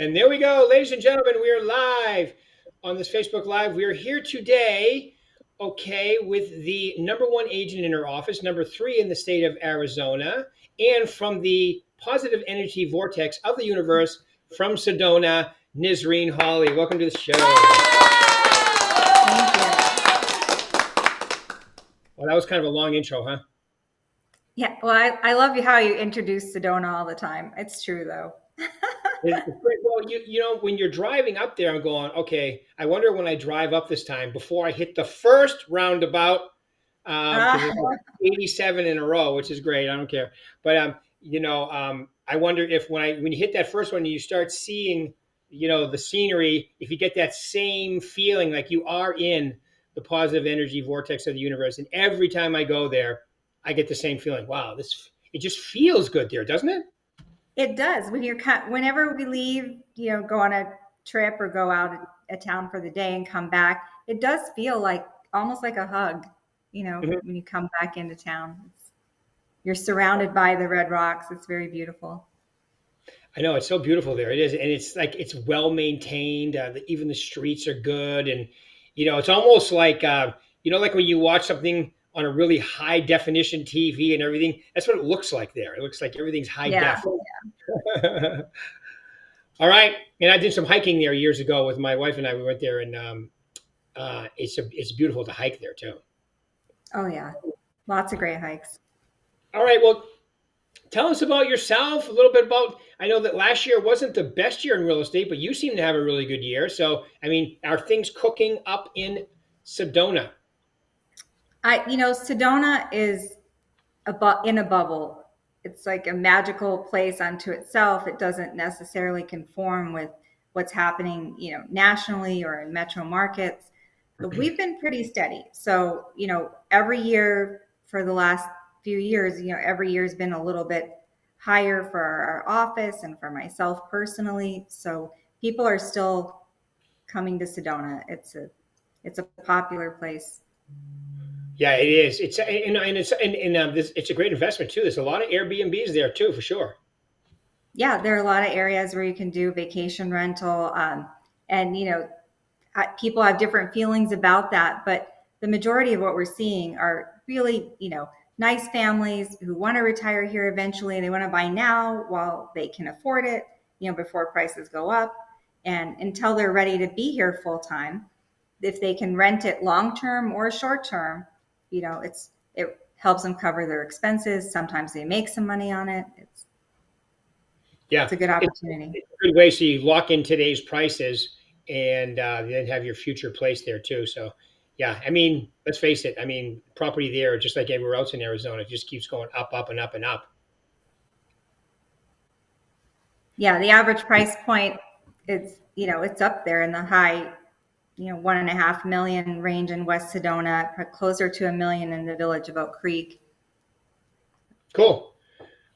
And there we go, ladies and gentlemen, we are live on this Facebook Live. We are here today, okay, with the number one agent in our office, number three in the state of Arizona, and from the positive energy vortex of the universe from Sedona, Nisreen Hawley. Welcome to the show. Thank you. Well, that was kind of a long intro, huh? Yeah, well, I love how you introduce Sedona all the time. It's true, though. It's great. Well, you know, when you're driving up there, I'm going, okay, I wonder when I drive up this time before I hit the first roundabout, because it's like 87 in a row, which is great. I don't care. But I wonder if when you hit that first one, you start seeing, the scenery, if you get that same feeling like you are in the positive energy vortex of the universe. And every time I go there, I get the same feeling. Wow, it just feels good there, doesn't it? It does. Whenever we leave, go on a trip or go out of town for the day and come back, it does feel like almost like a hug, Mhm. when you come back into town. You're surrounded by the red rocks. It's very beautiful. I know it's so beautiful there. It is, and it's like it's well maintained. Even the streets are good, and it's almost like like when you watch something on a really high definition TV and everything. That's what it looks like there. It looks like everything's high Yeah. def. All right, and I did some hiking there years ago with my wife and I. We went there, and it's beautiful to hike there too. Oh, yeah. Lots of great hikes. All right, well, tell us about yourself, a little bit about. I know that last year wasn't the best year in real estate, but you seem to have a really good year. So, I mean, are things cooking up in Sedona? Sedona is in a bubble. It's like a magical place unto itself. It doesn't necessarily conform with what's happening, nationally or in metro markets. But we've been pretty steady. So, every year for the last few years, every year's been a little bit higher for our office and for myself personally. So people are still coming to Sedona. It's a popular place. Yeah, it is. It's a great investment too. There's a lot of Airbnbs there too, for sure. Yeah, there are a lot of areas where you can do vacation rental, and people have different feelings about that, but the majority of what we're seeing are really, nice families who want to retire here eventually. They want to buy now while they can afford it, before prices go up, and until they're ready to be here full time. If they can rent it long term or short term, it helps them cover their expenses. Sometimes they make some money on it. It's Yeah, a good opportunity. it's a good way. So you lock in today's prices and then have your future place there too. So, yeah, I mean, let's face it. I mean, property there, just like everywhere else in Arizona, just keeps going up, up, and up and up. Yeah, the average price point is, it's up there in the high, 1.5 million range in West Sedona, closer to 1 million in the village of Oak Creek. Cool.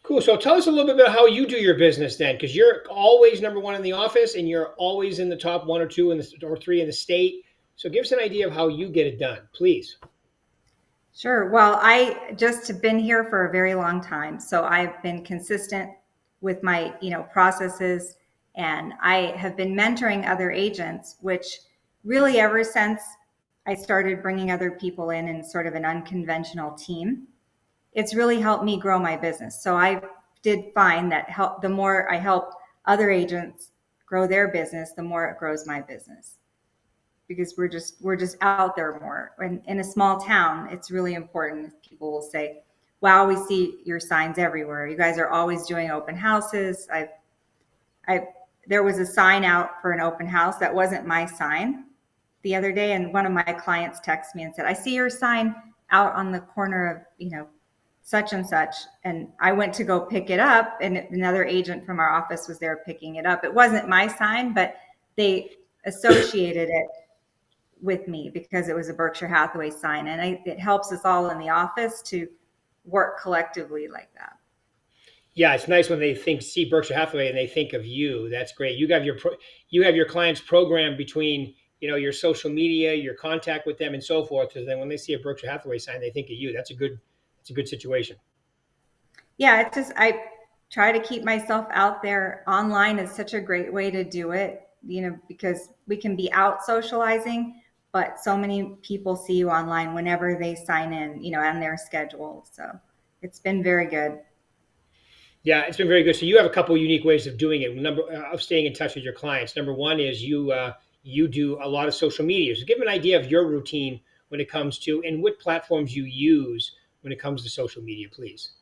Cool. So tell us a little bit about how you do your business then, because you're always number one in the office and you're always in the top one or two or three in the state. So give us an idea of how you get it done, please. Sure. Well, I just have been here for a very long time, so I've been consistent with my, processes, and I have been mentoring other agents, which really ever since I started bringing other people in sort of an unconventional team, it's really helped me grow my business. So I did find that the more I help other agents grow their business, the more it grows my business, because we're just out there more. And in a small town, it's really important. People will say, "Wow, we see your signs everywhere. You guys are always doing open houses." I There was a sign out for an open house that wasn't my sign the other day, and one of my clients texted me and said, "I see your sign out on the corner of, such and such." And I went to go pick it up, and another agent from our office was there picking it up. It wasn't my sign, but they associated it with me because it was a Berkshire Hathaway sign. And it helps us all in the office to work collectively like that. Yeah, it's nice when they see Berkshire Hathaway and they think of you. That's great. You have your clients programmed between your social media, your contact with them, and so forth. So then when they see a Berkshire Hathaway sign, they think of you. That's a good situation. Yeah, it's just try to keep myself out there. Online is such a great way to do it, because we can be out socializing, but so many people see you online whenever they sign in, on their schedule. So it's been very good. Yeah, it's been very good. So you have a couple unique ways of doing it. Number of staying in touch with your clients. Number one is you do a lot of social media. So give an idea of your routine when it comes to and what platforms you use when it comes to social media, please.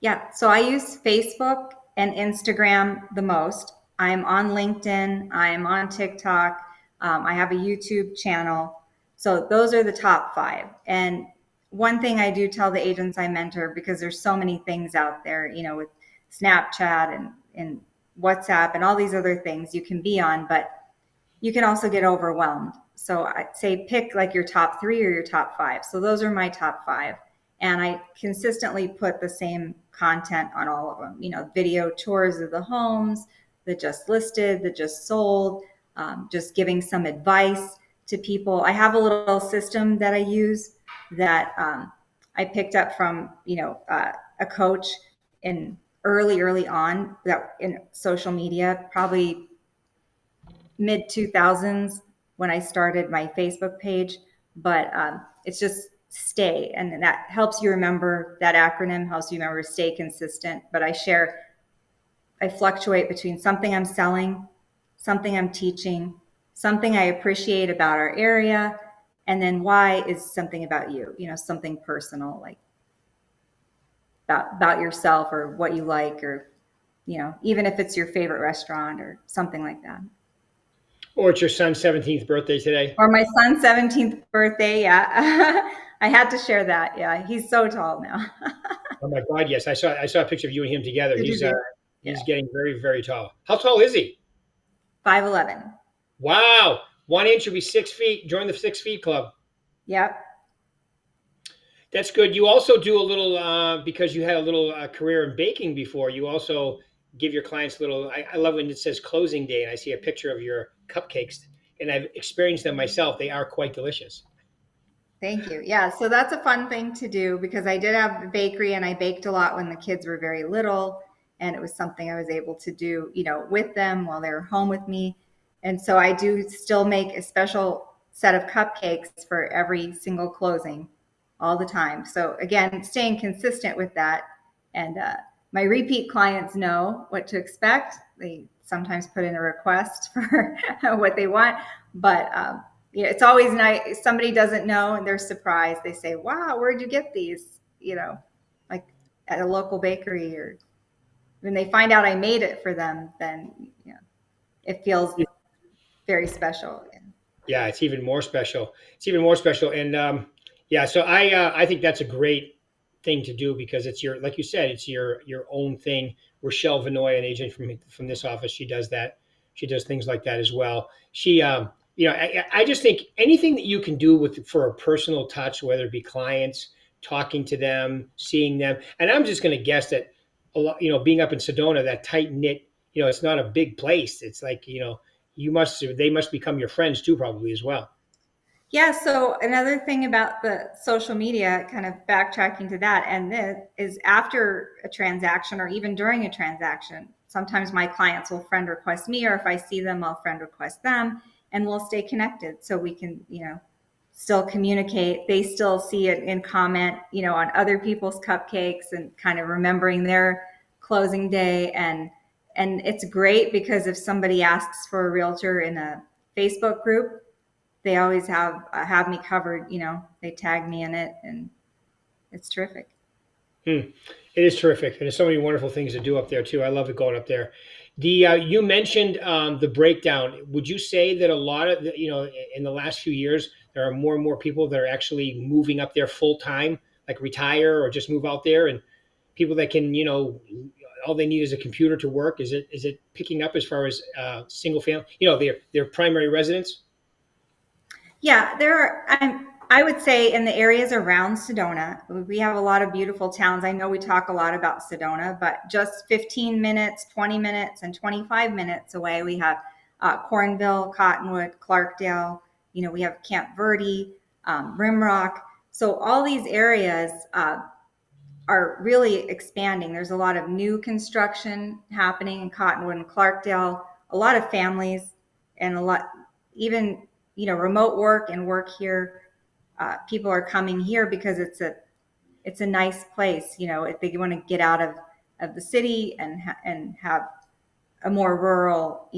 Yeah, so I use Facebook and Instagram the most. I'm on LinkedIn, I'm on TikTok, I have a YouTube channel. So those are the top five. And one thing I do tell the agents I mentor, because there's so many things out there, with Snapchat and WhatsApp and all these other things you can be on, but you can also get overwhelmed. So I say pick like your top three or your top five. So those are my top five. And I consistently put the same content on all of them, video tours of the homes, the just listed, the just sold, just giving some advice to people. I have a little system that I use that I picked up from, a coach in early on that in social media, probably mid 2000s when I started my Facebook page, but it's just stay. And that helps you remember, that acronym helps you remember stay consistent. But I fluctuate between something I'm selling, something I'm teaching, something I appreciate about our area, and then why is something about you, something personal, like about yourself or what you like, or, even if it's your favorite restaurant or something like that. Or it's your son's 17th birthday today. Or my son's 17th birthday. Yeah. I had to share that. Yeah. He's so tall now. Oh my God, yes. I saw a picture of you and him together. Did you do? Yeah. He's getting very, very tall. How tall is he? 5'11". Wow. 1 inch would be 6 feet. Join the 6 feet club. Yep. That's good. You also do a little because you had a little career in baking before. You also give your clients little. I love when it says closing day, and I see a picture of your cupcakes, and I've experienced them myself. They are quite delicious. Thank you. Yeah. So that's a fun thing to do, because I did have a bakery and I baked a lot when the kids were very little. And it was something I was able to do, with them while they were home with me. And so I do still make a special set of cupcakes for every single closing all the time. So again, staying consistent with that. And my repeat clients know what to expect. They sometimes put in a request for what they want, but it's always nice. Somebody doesn't know and they're surprised. They say, "Wow, where'd you get these?" Like at a local bakery, or when they find out I made it for them, then it feels very special. Yeah, it's even more special. It's even more special, and yeah. So I think that's a great thing to do because it's your like you said, it's your own thing. Rochelle Vanoy, an agent from this office, she does that. She does things like that as well. She I just think anything that you can do with for a personal touch, whether it be clients, talking to them, seeing them, and I'm just going to guess that a lot, being up in Sedona, that tight knit, it's not a big place. It's like they must become your friends too, probably as well. Yeah, so another thing about the social media, kind of backtracking to that, and this is after a transaction or even during a transaction, sometimes my clients will friend request me, or if I see them, I'll friend request them, and we'll stay connected so we can, still communicate. They still see it and comment, on other people's cupcakes and kind of remembering their closing day. And it's great because if somebody asks for a realtor in a Facebook group, they always have me covered. They tag me in it, and it's terrific. Hmm. It is terrific, and there's so many wonderful things to do up there too. I love it going up there. The you mentioned the breakdown. Would you say that a lot of in the last few years there are more and more people that are actually moving up there full time, like retire or just move out there, and people that can all they need is a computer to work. Is it picking up as far as single family? Their primary residence. Yeah, there are. I would say in the areas around Sedona, we have a lot of beautiful towns. I know we talk a lot about Sedona, but just 15 minutes, 20 minutes, and 25 minutes away, we have Cornville, Cottonwood, Clarkdale. We have Camp Verde, Rimrock. So all these areas, are really expanding. There's a lot of new construction happening in Cottonwood and Clarkdale, a lot of families, and a lot, even, remote work and work here. People are coming here because it's a nice place. If they want to get out of the city and have a more rural,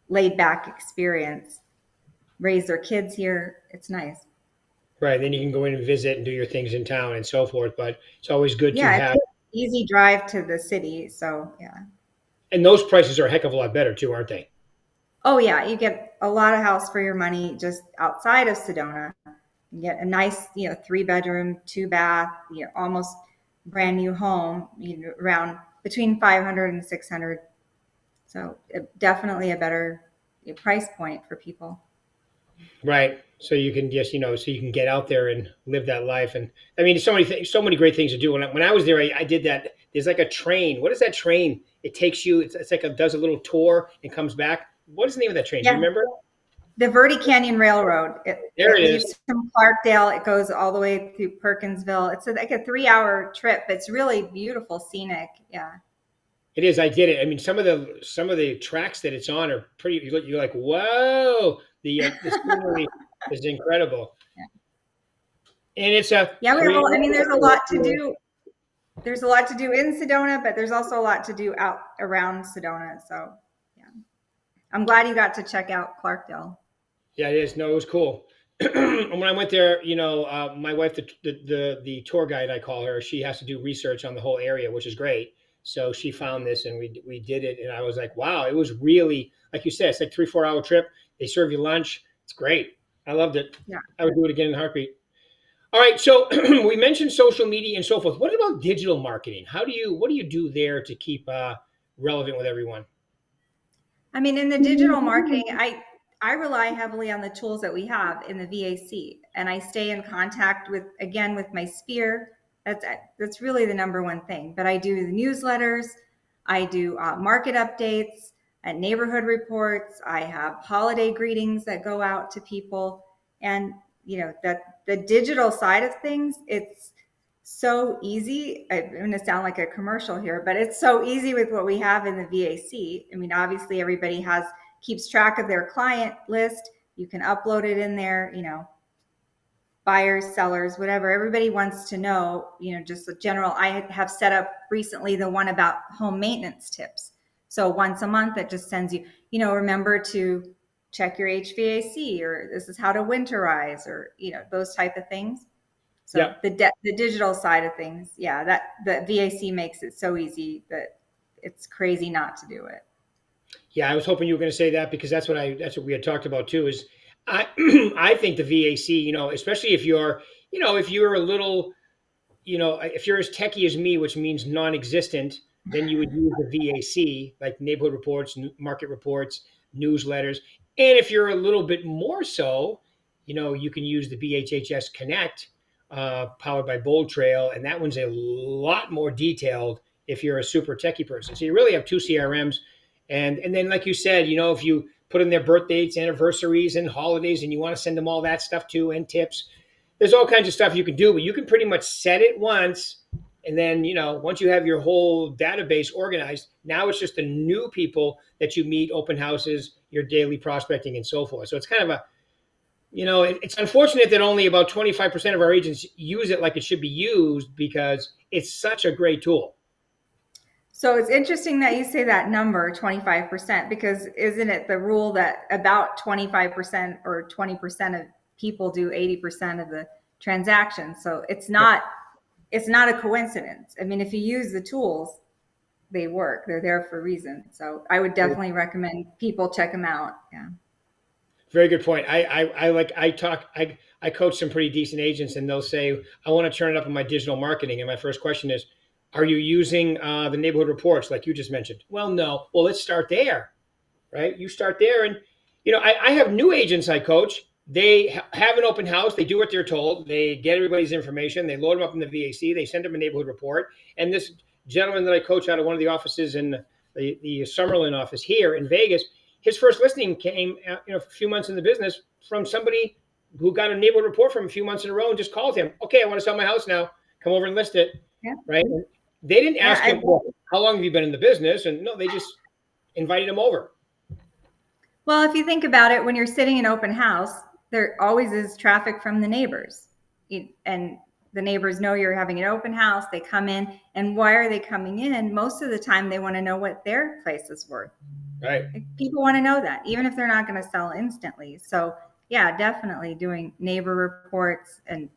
laid back experience, raise their kids here. It's nice. Right. Then you can go in and visit and do your things in town and so forth. But it's always good to Yeah, it's have, an easy drive to the city. So yeah. and those prices are a heck of a lot better too, aren't they? Oh yeah, you get a lot of house for your money just outside of Sedona. You get a nice, 3 bedroom, 2 bath, almost brand new home, around between 500 and 600. So definitely a better price point for people. Right. So you can just, so you can get out there and live that life. And I mean, so many things, so many great things to do. When I was there, I did that. There's like a train. What is that train? It takes you, it's like does a little tour and comes back. What is the name of that train? Do you Yeah, remember? the Verde Canyon Railroad. It, There it it is. leaves from Clarkdale. It goes all the way through Perkinsville. It's like a 3 hour trip. It's really beautiful, scenic. Yeah. It is. I did it. I mean, some of the tracks that it's on are pretty. You're like, whoa, the scenery is incredible, and it's a Yeah, we have. great. I mean, there's a lot to do. There's a lot to do in Sedona, but there's also a lot to do out around Sedona. So, yeah, I'm glad you got to check out Clarkdale. Yeah, it is. No, it was cool. And when I went there, my wife, the tour guide, I call her, she has to do research on the whole area, which is great. So she found this, and we did it, and I was like, wow, it was really like you said, it's like 3 4 hour trip. They serve you lunch. It's great. I loved it. Yeah. I would do it again in a heartbeat. All right, so we mentioned social media and so forth. What about digital marketing? What do you do there to keep relevant with everyone? I mean, in the digital marketing, I rely heavily on the tools that we have in the VAC, and I stay in contact with my sphere. That's really the number one thing. But I do the newsletters, I do market updates and neighborhood reports. I have holiday greetings that go out to people, and that the digital side of things, it's so easy. I'm going to sound like a commercial here, but it's so easy with what we have in the VAC. I mean, obviously everybody keeps track of their client list. You can upload it in there, buyers, sellers, whatever. Everybody wants to know, just the general. I have set up recently the one about home maintenance tips. So once a month, it just sends you, remember to check your HVAC, or this is how to winterize, or, those type of things. So Yeah. the digital side of things, yeah, that the VAC makes it so easy that it's crazy not to do it. Yeah, I was hoping you were going to say that because that's what we had talked about too. Is I I think the VAC, especially if you're a little, if you're as techie as me, which means non-existent, then you would use the VAC, like neighborhood reports, market reports, newsletters. And if you're a little bit more so, you can use the BHHS Connect, powered by Bold Trail, and that one's a lot more detailed if you're a super techie person. So you really have two CRMs, and then like you said, if you put in their birth dates, anniversaries, and holidays, and you want to send them all that stuff too, and tips, there's all kinds of stuff you can do, but you can pretty much set it once. And then, once you have your whole database organized, now it's just the new people that you meet, open houses, your daily prospecting, and so forth. So it's kind of it's unfortunate that only about 25% of our agents use it like it should be used because it's such a great tool. So it's interesting that you say that number 25%, because isn't it the rule that about 25% or 20% of people do 80% of the transactions? So it's not a coincidence. I mean, if you use the tools, they work. They're there for a reason. So I would definitely recommend people check them out. Yeah. Very good point. I coach some pretty decent agents, and they'll say, "I want to turn it up in my digital marketing." And my first question is, "Are you using the neighborhood reports like you just mentioned?" Well, no. Well, let's start there, right? You start there, and I have new agents I coach. They have an open house. They do what they're told. They get everybody's information. They load them up in the VAC. They send them a neighborhood report. And this gentleman that I coach out of one of the offices in the Summerlin office here in Vegas, his first listing came, a few months in the business from somebody who got a neighborhood report from a few months in a row and just called him. Okay, I want to sell my house now. Come over and list it. Yeah. right? And they didn't Yeah. ask him, well, how long have you been in the business? And no, they just invited him over. Well, if you think about it, when you're sitting in open house, there always is traffic from the neighbors. And the neighbors know you're having an open house. They come in. And why are they coming in? Most of the time, they want to know what their place is worth. Right. People want to know that, even if they're not going to sell instantly. So, yeah, definitely doing neighbor reports and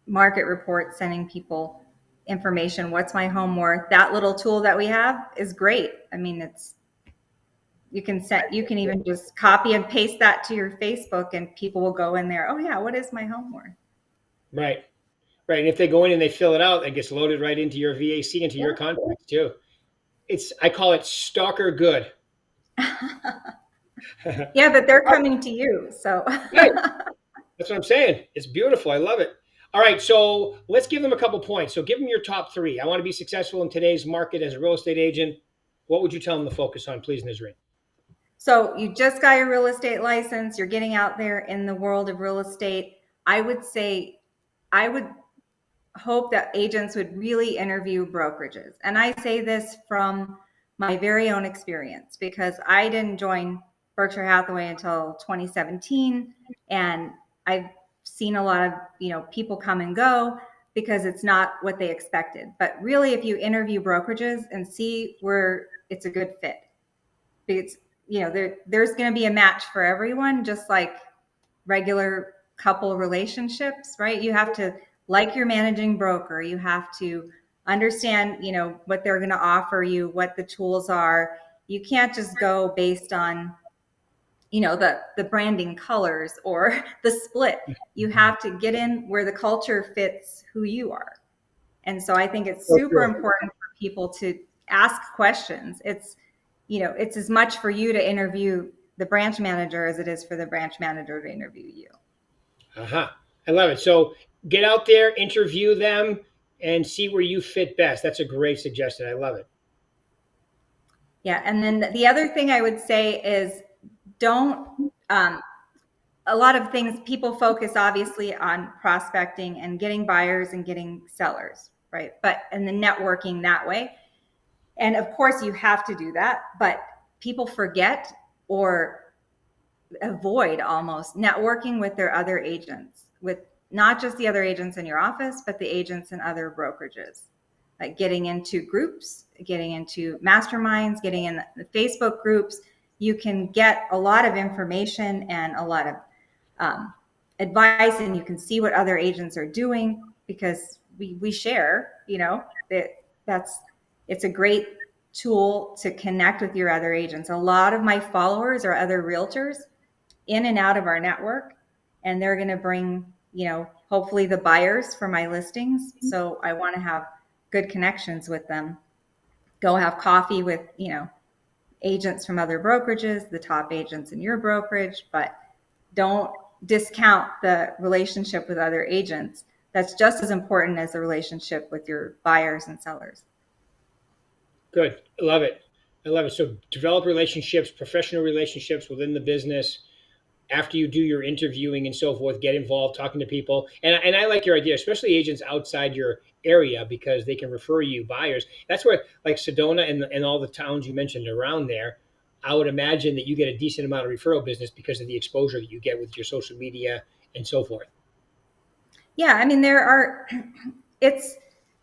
market reports, sending people information. What's my home worth? That little tool that we have is great. I mean, you can even just copy and paste that to your Facebook and people will go in there. Oh yeah, what is my home worth? Right. Right. And if they go in and they fill it out, it gets loaded right into your VAC, into your Yeah. contacts too. I call it stalker good. Yeah, but they're coming to you. So Right. That's what I'm saying. It's beautiful. I love it. All right. So let's give them a couple points. So give them your top three. I want to be successful in today's market as a real estate agent. What would you tell them to focus on, please, Nisreen? So you just got your real estate license, you're getting out there in the world of real estate. I would say I would hope that agents would really interview brokerages. And I say this from my very own experience because I didn't join Berkshire Hathaway until 2017, and I've seen a lot of, people come and go because it's not what they expected. But really, if you interview brokerages and see where it's a good fit, it's, there's going to be a match for everyone, just like regular couple relationships, right? You have to like your managing broker. You have to understand, what they're going to offer you, what the tools are. You can't just go based on, the branding colors or the split. You have to get in where the culture fits who you are. And so I think it's So super true. important for people to ask questions. It's as much for you to interview the branch manager as it is for the branch manager to interview you. Uh-huh. I love it. So get out there, interview them, and see where you fit best. That's a great suggestion. I love it. Yeah. And then the other thing I would say is don't, a lot of things people focus obviously on prospecting and getting buyers and getting sellers, right? And the networking that way. And of course you have to do that, but people forget or avoid almost networking with their other agents, with not just the other agents in your office, but the agents in other brokerages, like getting into groups, getting into masterminds, getting in the Facebook groups. You can get a lot of information and a lot of advice, and you can see what other agents are doing because we share, that's it's a great tool to connect with your other agents. A lot of my followers are other realtors in and out of our network, and they're going to bring, hopefully the buyers for my listings. So I want to have good connections with them. Go have coffee with, agents from other brokerages, the top agents in your brokerage, but don't discount the relationship with other agents. That's just as important as the relationship with your buyers and sellers. Good. I love it. I love it. So develop relationships, professional relationships within the business. After you do your interviewing and so forth, get involved, talking to people. And I like your idea, especially agents outside your area, because they can refer you buyers. That's where, like Sedona and all the towns you mentioned around there, I would imagine that you get a decent amount of referral business because of the exposure that you get with your social media and so forth. Yeah, I mean, it's,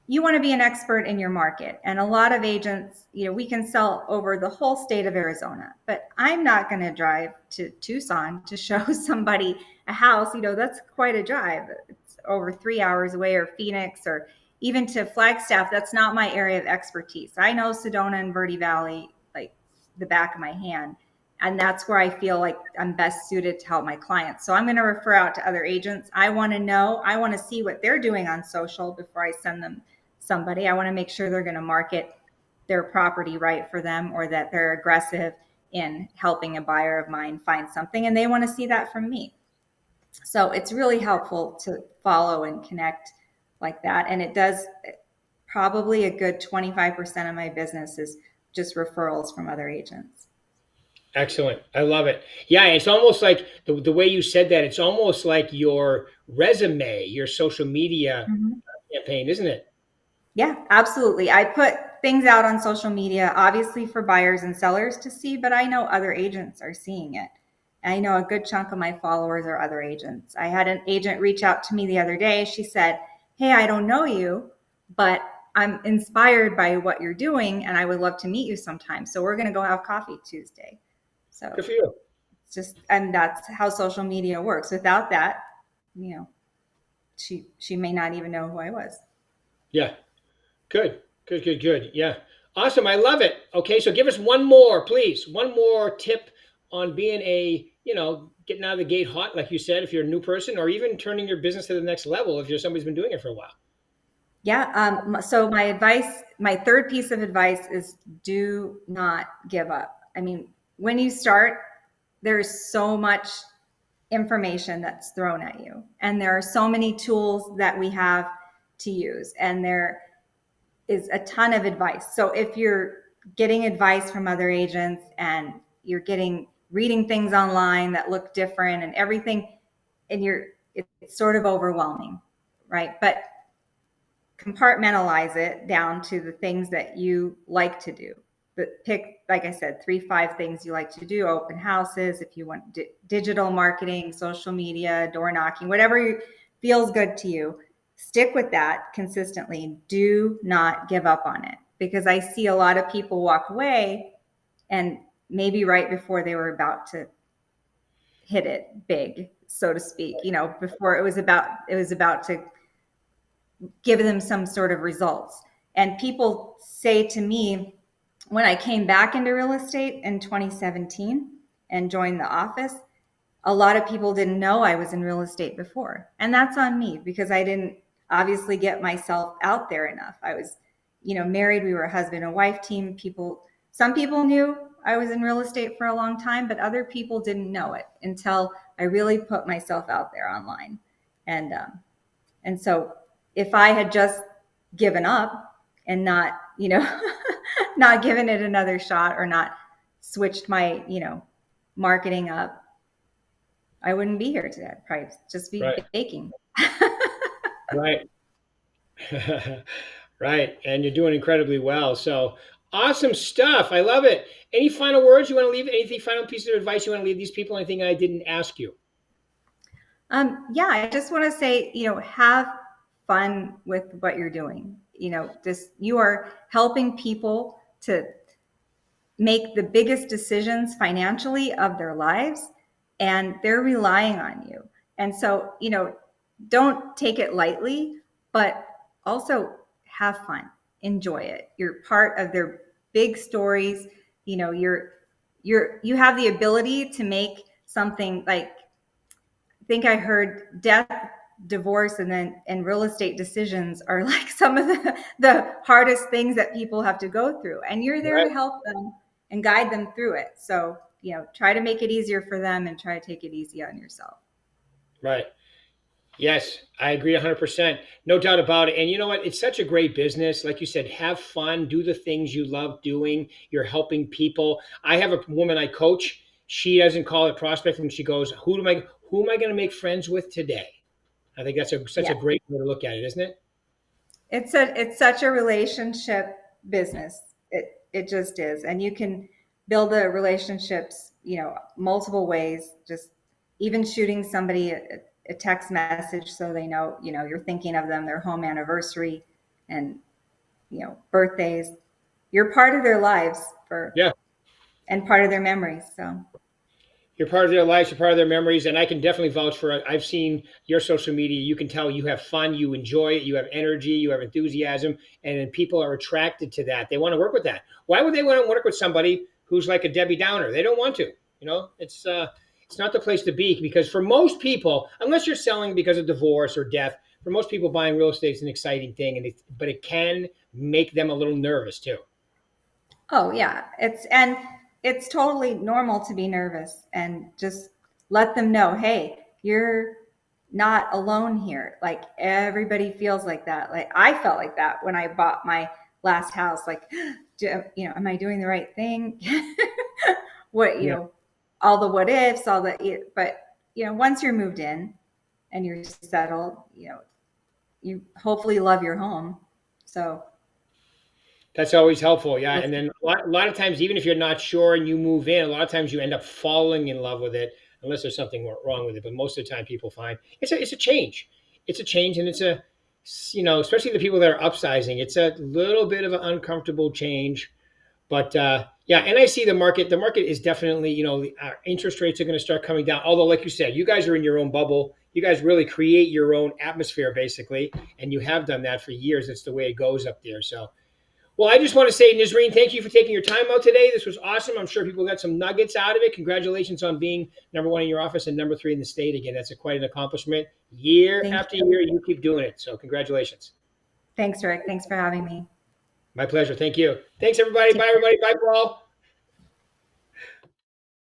you want to be an expert in your market. And a lot of agents, we can sell over the whole state of Arizona, but I'm not going to drive to Tucson to show somebody a house. That's quite a drive. It's over 3 hours away, or Phoenix, or even to Flagstaff. That's not my area of expertise. I know Sedona and Verde Valley like the back of my hand. And that's where I feel like I'm best suited to help my clients. So I'm going to refer out to other agents. I want to see what they're doing on social before I send them somebody. I want to make sure they're going to market their property right for them, or that they're aggressive in helping a buyer of mine find something, and they want to see that from me. So it's really helpful to follow and connect like that. And it does, probably a good 25% of my business is just referrals from other agents. Excellent. I love it. Yeah, it's almost like the way you said that, it's almost like your resume, your social media Mhm. campaign, isn't it? Yeah, absolutely. I put things out on social media, obviously for buyers and sellers to see, but I know other agents are seeing it. I know a good chunk of my followers are other agents. I had an agent reach out to me the other day. She said, "Hey, I don't know you, but I'm inspired by what you're doing and I would love to meet you sometime. So we're going to go have coffee Tuesday." Good So for you. it's just, and that's how social media works. Without that, you know, she may not even know who I was. Yeah. Good. Good. Good. Good. Yeah. Awesome. I love it. Okay. So give us one more, please. One more tip on being a, getting out of the gate hot, like you said, if you're a new person, or even turning your business to the next level if you're somebody's been doing it for a while. Yeah. So my advice, my third piece of advice is do not give up. I mean, when you start, there's so much information that's thrown at you, and there are so many tools that we have to use, and there is a ton of advice. So if you're getting advice from other agents and you're getting reading things online that look different and everything, and it's sort of overwhelming, right? But compartmentalize it down to the things that you like to do. But pick, like I said, 5 things you like to do: open houses, if you want digital marketing, social media, door knocking, whatever feels good to you. Stick with that consistently. Do not give up on it, because I see a lot of people walk away, and maybe right before they were about to hit it big, so to speak, before it was about to give them some sort of results. And people say to me, when I came back into real estate in 2017 and joined the office, a lot of people didn't know I was in real estate before. And that's on me, because I didn't obviously get myself out there enough. I was, married. We were a husband and wife team. Some people knew I was in real estate for a long time, but other people didn't know it until I really put myself out there online. And so if I had just given up and not, not given it another shot, or not switched my, marketing up, I wouldn't be here today. I'd probably just be Right. baking. Right. Right. And you're doing incredibly well. So awesome stuff. I love it. Any final words you want to leave? Anything final piece of advice you want to leave these people? Anything I didn't ask you? Yeah, I just want to say, have fun with what you're doing. You are helping people to make the biggest decisions financially of their lives, and they're relying on you. And so, don't take it lightly, but also have fun, enjoy it. You're part of their big stories. You have the ability to make something like, I think I heard death, divorce, and real estate decisions are like some of the hardest things that people have to go through. And you're there to Right. help them and guide them through it. So, try to make it easier for them and try to take it easy on yourself. Right. Yes, I agree 100%. No doubt about it. And you know what? It's such a great business. Like you said, have fun, do the things you love doing. You're helping people. I have a woman I coach. She doesn't call it prospecting. She goes, who am I going to make friends with today? I think that's such Yeah. a great way to look at it, isn't it? It's such a relationship business. It just is. And you can build the relationships, multiple ways, just even shooting somebody a text message so they know, you're thinking of them, their home anniversary and, birthdays. You're part of their lives for Yeah. and part of their memories. So You're part of their lives, you're part of their memories, and I can definitely vouch for it. I've seen your social media. You can tell you have fun, you enjoy it, you have energy, you have enthusiasm, and then people are attracted to that. They want to work with that. Why would they want to work with somebody who's like a Debbie Downer? They don't want to. It's not the place to be, because for most people, unless you're selling because of divorce or death, for most people, buying real estate is an exciting thing, but it can make them a little nervous too. oh yeah, it's totally normal to be nervous, and just let them know, hey, you're not alone here. Like, everybody feels like that. Like, I felt like that when I bought my last house. Like, am I doing the right thing? what you Yeah. know, all the what ifs, but once you're moved in and you're settled, you hopefully love your home. So That's always helpful. Yeah. we'll And see. then a lot of times, even if you're not sure and you move in, a lot of times you end up falling in love with it, unless there's something wrong with it. But most of the time, people find it's a change. It's a change, and it's a, especially the people that are upsizing, it's a little bit of an uncomfortable change. But yeah, and I see the market. The market is definitely, our interest rates are going to start coming down. Although, like you said, you guys are in your own bubble. You guys really create your own atmosphere, basically, and you have done that for years. It's the way it goes up there. So, well, I just want to say, Nisreen, thank you for taking your time out today. This was awesome. I'm sure people got some nuggets out of it. Congratulations on being number one in your office and number three in the state. Again, that's quite an accomplishment. Year Thank after you. year, you keep doing it. So, congratulations. Thanks, Rick. Thanks for having me. My pleasure. Thank you. Thanks, everybody. Take Bye, care. everybody. Bye, Paul.